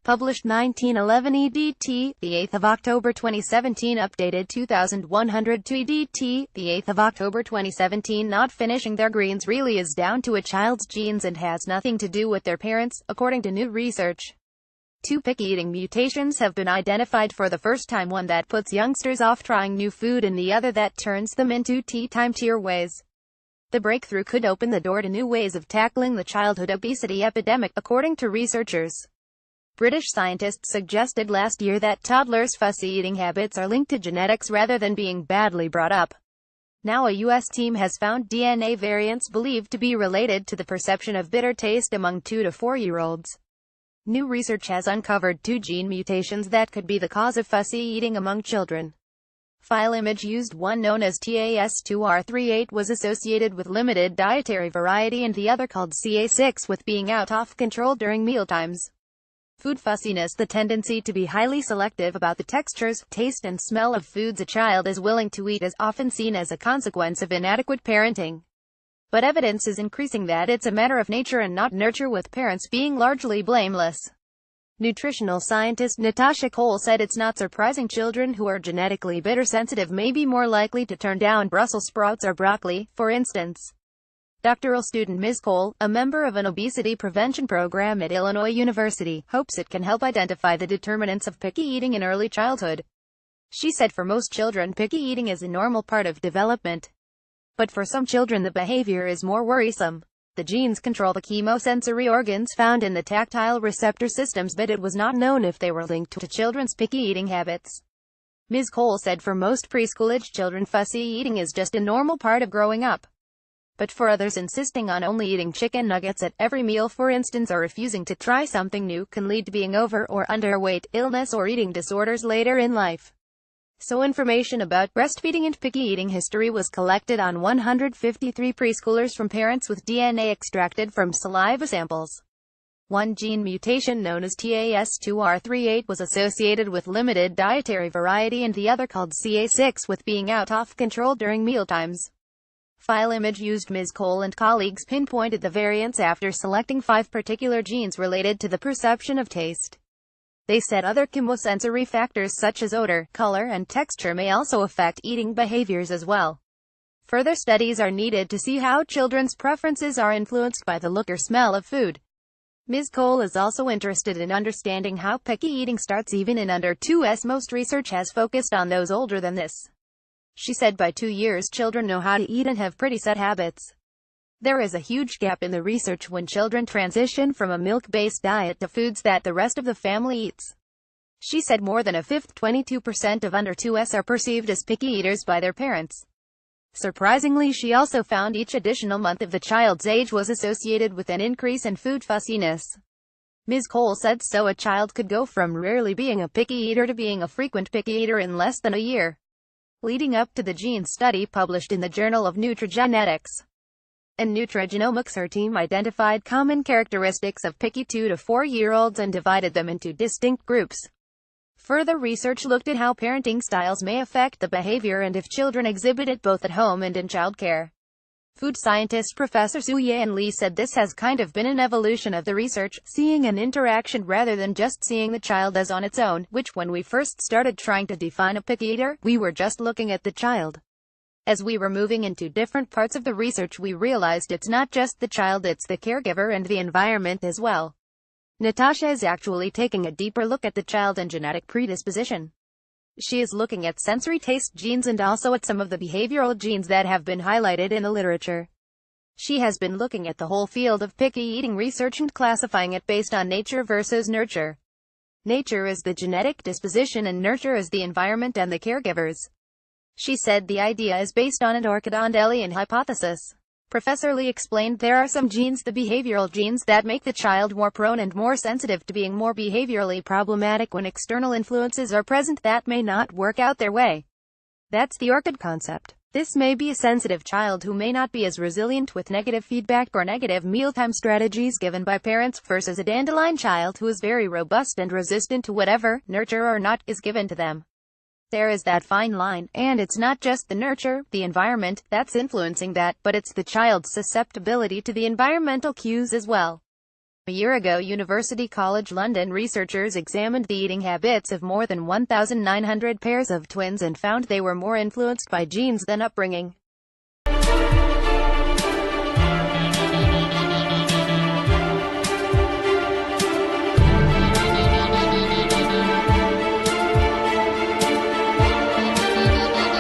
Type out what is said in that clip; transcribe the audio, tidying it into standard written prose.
Published 1911 EDT, the 8th of October 2017. Updated 2102 EDT, the 8th of October 2017. Not finishing their greens really is down to a child's genes and has nothing to do with their parents, according to new research. Two picky eating mutations have been identified for the first time, one that puts youngsters off trying new food and the other that turns them into tea-time tier ways. The breakthrough could open the door to new ways of tackling the childhood obesity epidemic, according to researchers. British scientists suggested last year that toddlers' fussy eating habits are linked to genetics rather than being badly brought up. Now a U.S. team has found DNA variants believed to be related to the perception of bitter taste among 2 to 4-year-olds. New research has uncovered 2 gene mutations that could be the cause of fussy eating among children. File image used. One known as TAS2R38 was associated with limited dietary variety and the other, called CA6, with being out of control during mealtimes. Food fussiness, the tendency to be highly selective about the textures, taste and smell of foods a child is willing to eat, is often seen as a consequence of inadequate parenting. But evidence is increasing that it's a matter of nature and not nurture, with parents being largely blameless. Nutritional scientist Natasha Cole said it's not surprising children who are genetically bitter sensitive may be more likely to turn down Brussels sprouts or broccoli, for instance. Doctoral student Ms. Cole, a member of an obesity prevention program at Illinois University, hopes it can help identify the determinants of picky eating in early childhood. She said for most children, picky eating is a normal part of development. But for some children the behavior is more worrisome. The genes control the chemosensory organs found in the tactile receptor systems, but it was not known if they were linked to children's picky eating habits. Ms. Cole said for most preschool-age children, fussy eating is just a normal part of growing up. But for others, insisting on only eating chicken nuggets at every meal, for instance, or refusing to try something new, can lead to being over or underweight, illness or eating disorders later in life. So information about breastfeeding and picky eating history was collected on 153 preschoolers from parents with DNA extracted from saliva samples. One gene mutation known as TAS2R38 was associated with limited dietary variety and the other, called CA6, with being out of control during mealtimes. File image used. Ms. Cole and colleagues pinpointed the variants after selecting 5 particular genes related to the perception of taste. They said other chemosensory factors such as odor, color, and texture may also affect eating behaviors as well. Further studies are needed to see how children's preferences are influenced by the look or smell of food. Ms. Cole is also interested in understanding how picky eating starts even in under 2s. Most research has focused on those older than this. She said by 2 years children know how to eat and have pretty set habits. There is a huge gap in the research when children transition from a milk-based diet to foods that the rest of the family eats. She said more than a fifth, 22% of under 2s, are perceived as picky eaters by their parents. Surprisingly, she also found each additional month of the child's age was associated with an increase in food fussiness. Ms. Cole said so a child could go from rarely being a picky eater to being a frequent picky eater in less than a year, leading up to the gene study published in the Journal of Nutrigenetics and Nutrigenomics. Her team identified common characteristics of picky 2 to 4-year-olds and divided them into distinct groups. Further research looked at how parenting styles may affect the behavior and if children exhibit it both at home and in childcare. Food scientist Professor Su-Yan Lee said this has kind of been an evolution of the research, seeing an interaction rather than just seeing the child as on its own, which when we first started trying to define a picky eater, we were just looking at the child. As we were moving into different parts of the research, we realized it's not just the child, it's the caregiver and the environment as well. Natasha is actually taking a deeper look at the child and genetic predisposition. She is looking at sensory taste genes and also at some of the behavioral genes that have been highlighted in the literature. She has been looking at the whole field of picky eating research and classifying it based on nature versus nurture. Nature is the genetic disposition and nurture is the environment and the caregivers. She said the idea is based on an Orchidondelian hypothesis. Professor Lee explained there are some genes, the behavioral genes, that make the child more prone and more sensitive to being more behaviorally problematic when external influences are present that may not work out their way. That's the orchid concept. This may be a sensitive child who may not be as resilient with negative feedback or negative mealtime strategies given by parents versus a dandelion child who is very robust and resistant to whatever, nurture or not, is given to them. There is that fine line, and it's not just the nurture, the environment, that's influencing that, but it's the child's susceptibility to the environmental cues as well. A year ago, University College London researchers examined the eating habits of more than 1,900 pairs of twins and found they were more influenced by genes than upbringing.